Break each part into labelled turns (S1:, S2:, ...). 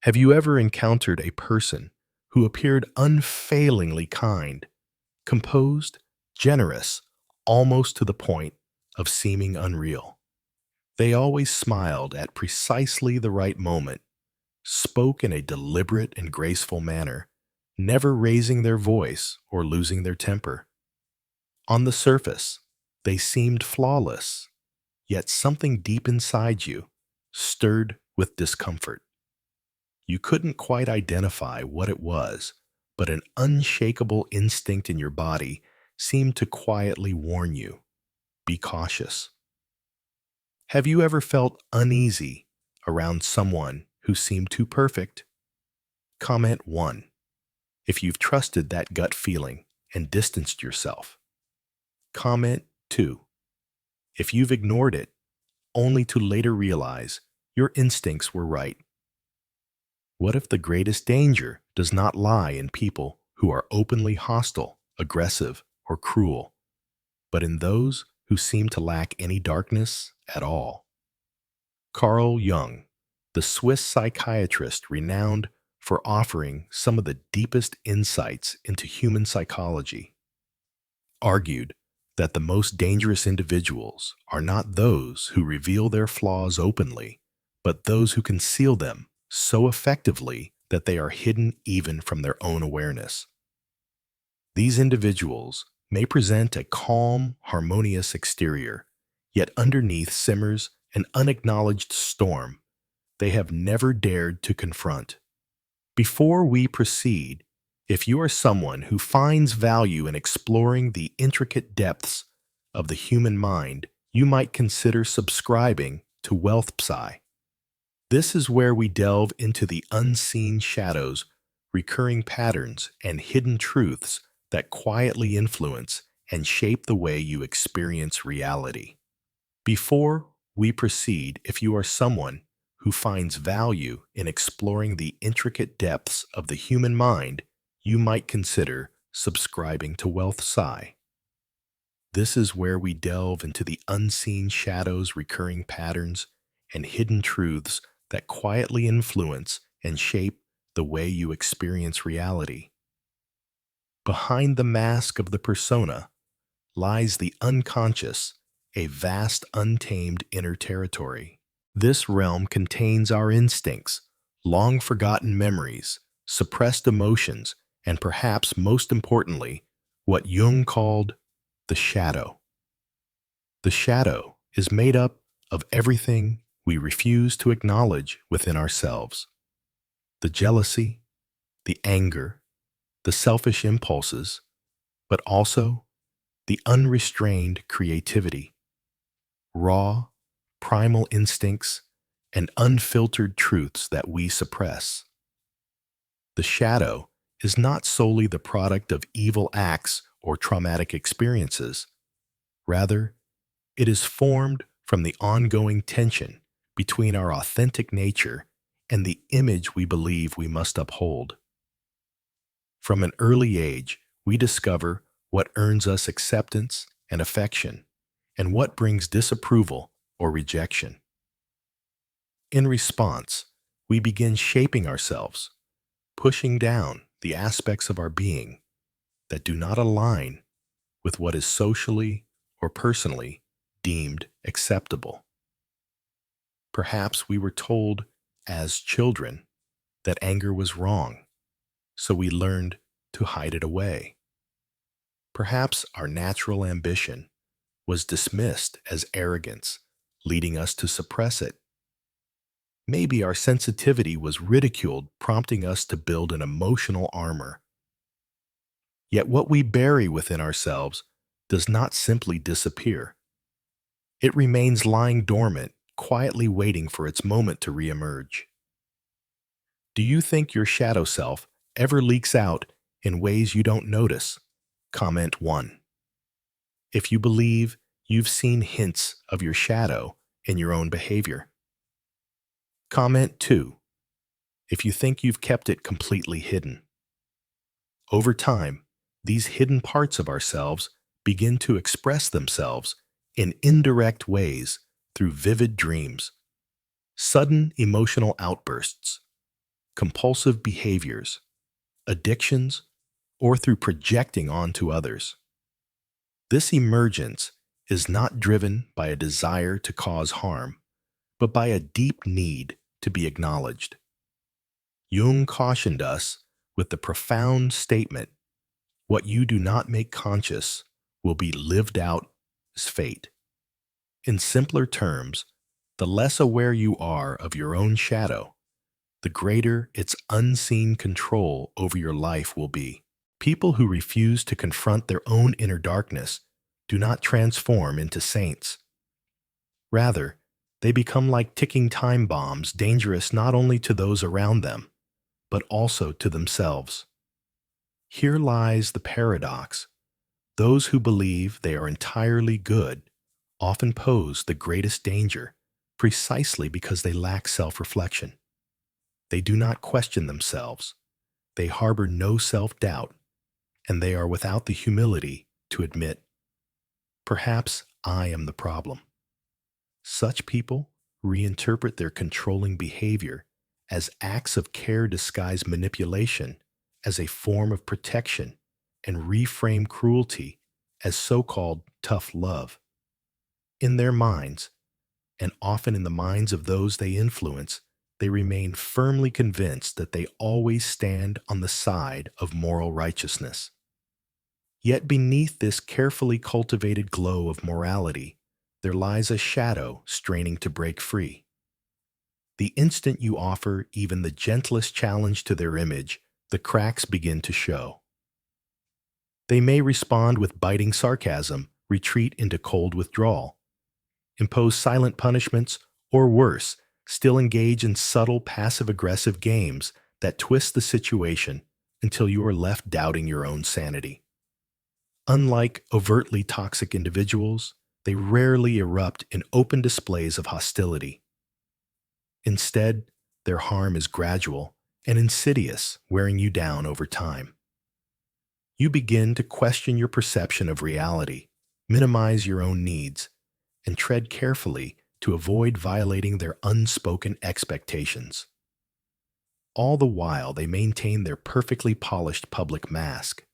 S1: Have you ever encountered a person who appeared unfailingly kind, composed, generous, almost to the point of seeming unreal? They always smiled at precisely the right moment, spoke in a deliberate and graceful manner, never raising their voice or losing their temper. On the surface, they seemed flawless, yet something deep inside you stirred with discomfort. You couldn't quite identify what it was, but an unshakable instinct in your body seemed to quietly warn you, be cautious. Have you ever felt uneasy around someone who seemed too perfect? Comment 1 if you've trusted that gut feeling and distanced yourself. Comment 2 if you've ignored it, only to later realize your instincts were right. What if the greatest danger does not lie in people who are openly hostile, aggressive, or cruel, but in those who seem to lack any darkness at all? Carl Jung, the Swiss psychiatrist renowned for offering some of the deepest insights into human psychology, argued that the most dangerous individuals are not those who reveal their flaws openly, but those who conceal them so effectively that they are hidden even from their own awareness. These individuals may present a calm, harmonious exterior, yet underneath simmers an unacknowledged storm they have never dared to confront. Before we proceed, if you are someone who finds value in exploring the intricate depths of the human mind, you might consider subscribing to Wealth Psy. This is where we delve into the unseen shadows, recurring patterns, and hidden truths that quietly influence and shape the way you experience reality. Before we proceed, if you are someone who finds value in exploring the intricate depths of the human mind, you might consider subscribing to Wealth Psy. This is where we delve into the unseen shadows, recurring patterns, and hidden truths that quietly influence and shape the way you experience reality. Behind the mask of the persona lies the unconscious, a vast untamed inner territory. This realm contains our instincts, long forgotten memories, suppressed emotions, and perhaps most importantly, what Jung called the shadow. The shadow is made up of everything we refuse to acknowledge within ourselves. The jealousy, the anger, the selfish impulses, but also the unrestrained creativity, raw, primal instincts, and unfiltered truths that we suppress. The shadow is not solely the product of evil acts or traumatic experiences. Rather, it is formed from the ongoing tension between our authentic nature and the image we believe we must uphold. From an early age, we discover what earns us acceptance and affection, and what brings disapproval or rejection. In response, we begin shaping ourselves, pushing down the aspects of our being that do not align with what is socially or personally deemed acceptable. Perhaps we were told as children that anger was wrong, so we learned to hide it away. Perhaps our natural ambition was dismissed as arrogance, leading us to suppress it. Maybe our sensitivity was ridiculed, prompting us to build an emotional armor. Yet what we bury within ourselves does not simply disappear. It remains lying dormant, quietly waiting for its moment to reemerge. Do you think your shadow self ever leaks out in ways you don't notice? Comment 1 if you believe you've seen hints of your shadow in your own behavior. Comment 2 if you think you've kept it completely hidden. Over time, these hidden parts of ourselves begin to express themselves in indirect ways through vivid dreams, sudden emotional outbursts, compulsive behaviors, addictions, or through projecting onto others. This emergence is not driven by a desire to cause harm, but by a deep need to be acknowledged. Jung cautioned us with the profound statement, "What you do not make conscious will be lived out as fate." In simpler terms, the less aware you are of your own shadow, the greater its unseen control over your life will be. People who refuse to confront their own inner darkness do not transform into saints. Rather, they become like ticking time bombs, dangerous not only to those around them, but also to themselves. Here lies the paradox. Those who believe they are entirely good often pose the greatest danger precisely because they lack self-reflection. They do not question themselves. They harbor no self-doubt, and they are without the humility to admit, "Perhaps I am the problem." Such people reinterpret their controlling behavior as acts of care disguised manipulation as a form of protection and reframe cruelty as so-called tough love. In their minds, and often in the minds of those they influence, they remain firmly convinced that they always stand on the side of moral righteousness. Yet beneath this carefully cultivated glow of morality, there lies a shadow straining to break free. The instant you offer even the gentlest challenge to their image, the cracks begin to show. They may respond with biting sarcasm, retreat into cold withdrawal, impose silent punishments, or worse, still engage in subtle passive-aggressive games that twist the situation until you are left doubting your own sanity. Unlike overtly toxic individuals, they rarely erupt in open displays of hostility. Instead, their harm is gradual and insidious, wearing you down over time. You begin to question your perception of reality, minimize your own needs, and tread carefully to avoid violating their unspoken expectations. All the while, they maintain their perfectly polished public mask.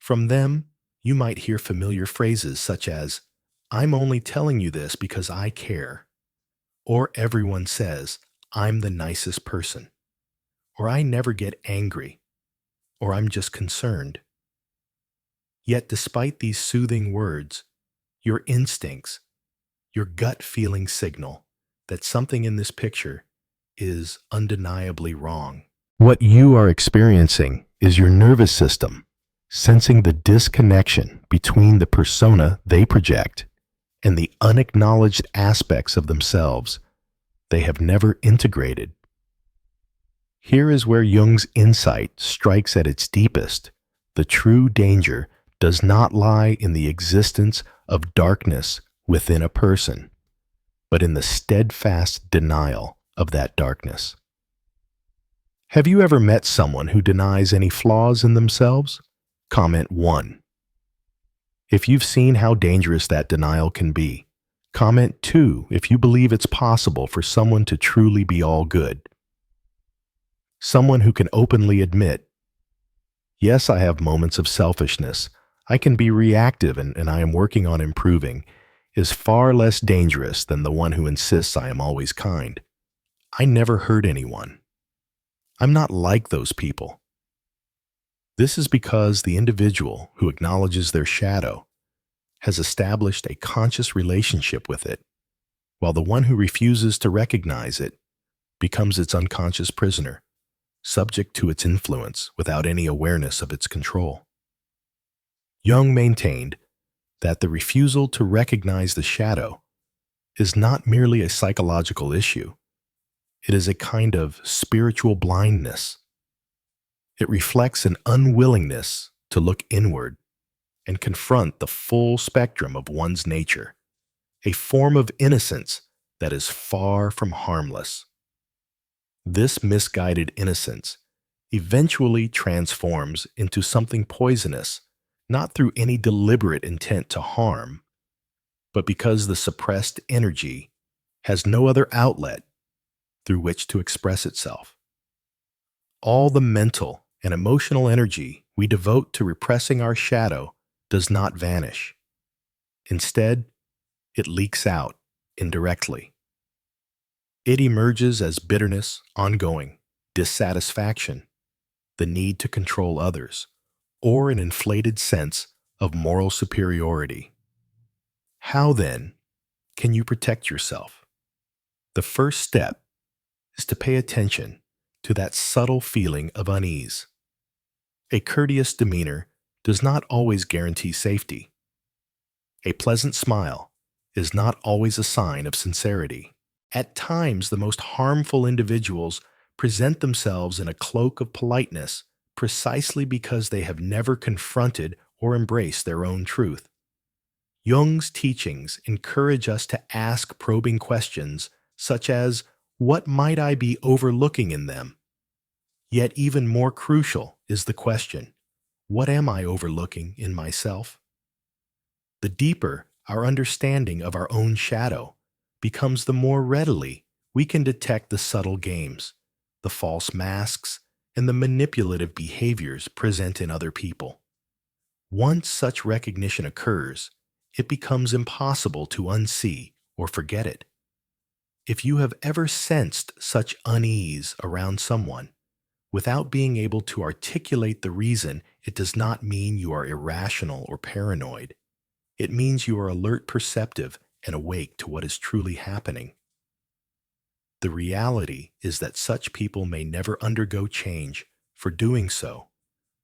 S1: From them, you might hear familiar phrases such as, "I'm only telling you this because I care," or "Everyone says I'm the nicest person," or "I never get angry," or "I'm just concerned." Yet despite these soothing words, your instincts, your gut feeling signal that something in this picture is undeniably wrong. What you are experiencing is your nervous system sensing the disconnection between the persona they project and the unacknowledged aspects of themselves they have never integrated. Here is where Jung's insight strikes at its deepest. The true danger does not lie in the existence of darkness within a person, but in the steadfast denial of that darkness. Have you ever met someone who denies any flaws in themselves? Comment 1. If you've seen how dangerous that denial can be. Comment 2 if you believe it's possible for someone to truly be all good. Someone who can openly admit, "Yes, I have moments of selfishness. I can be reactive and I am working on improving," is far less dangerous than the one who insists I am always kind. "I never hurt anyone. I'm not like those people." This is because the individual who acknowledges their shadow has established a conscious relationship with it, while the one who refuses to recognize it becomes its unconscious prisoner, subject to its influence without any awareness of its control. Jung maintained that the refusal to recognize the shadow is not merely a psychological issue. It is a kind of spiritual blindness. It reflects an unwillingness to look inward and confront the full spectrum of one's nature, a form of innocence that is far from harmless. This misguided innocence eventually transforms into something poisonous, not through any deliberate intent to harm, but because the suppressed energy has no other outlet through which to express itself. all the mental and emotional energy we devote to repressing our shadow does not vanish. Instead, it leaks out indirectly. It emerges as bitterness, ongoing dissatisfaction, the need to control others, or an inflated sense of moral superiority. How, then, can you protect yourself? The first step is to pay attention to that subtle feeling of unease. A courteous demeanor does not always guarantee safety. A pleasant smile is not always a sign of sincerity. At times, the most harmful individuals present themselves in a cloak of politeness precisely because they have never confronted or embraced their own truth. Jung's teachings encourage us to ask probing questions such as, what might I be overlooking in them? Yet even more crucial is the question, what am I overlooking in myself? The deeper our understanding of our own shadow becomes, the more readily we can detect the subtle games, the false masks, and the manipulative behaviors present in other people. Once such recognition occurs, it becomes impossible to unsee or forget it. If you have ever sensed such unease around someone, without being able to articulate the reason, it does not mean you are irrational or paranoid. It means you are alert, perceptive, and awake to what is truly happening. The reality is that such people may never undergo change, for doing so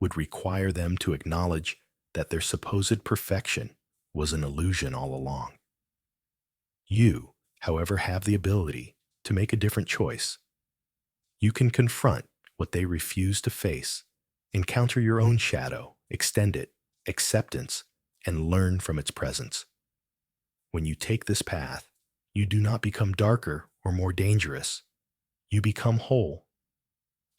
S1: would require them to acknowledge that their supposed perfection was an illusion all along. You, however, have the ability to make a different choice. You can confront what they refuse to face, encounter your own shadow, extend it, acceptance, and learn from its presence. When you take this path, you do not become darker or more dangerous. You become whole.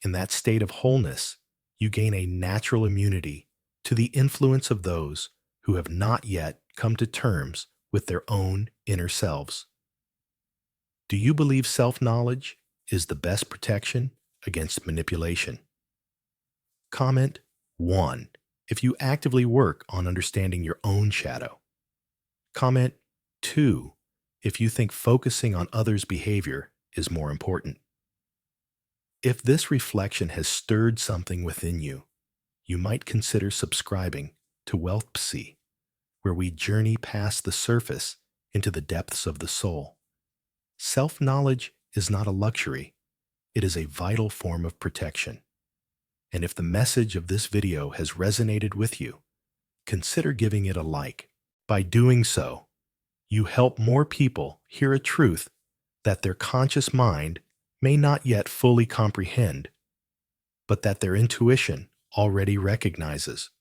S1: In that state of wholeness, you gain a natural immunity to the influence of those who have not yet come to terms with their own inner selves. Do you believe self-knowledge is the best protection against manipulation? Comment 1 if you actively work on understanding your own shadow. Comment 2 if you think focusing on others' behavior is more important. If this reflection has stirred something within you, you might consider subscribing to unsee, where we journey past the surface into the depths of the soul. Self-knowledge is not a luxury, it is a vital form of protection. And if the message of this video has resonated with you, consider giving it a like. By doing so, you help more people hear a truth that their conscious mind may not yet fully comprehend, but that their intuition already recognizes.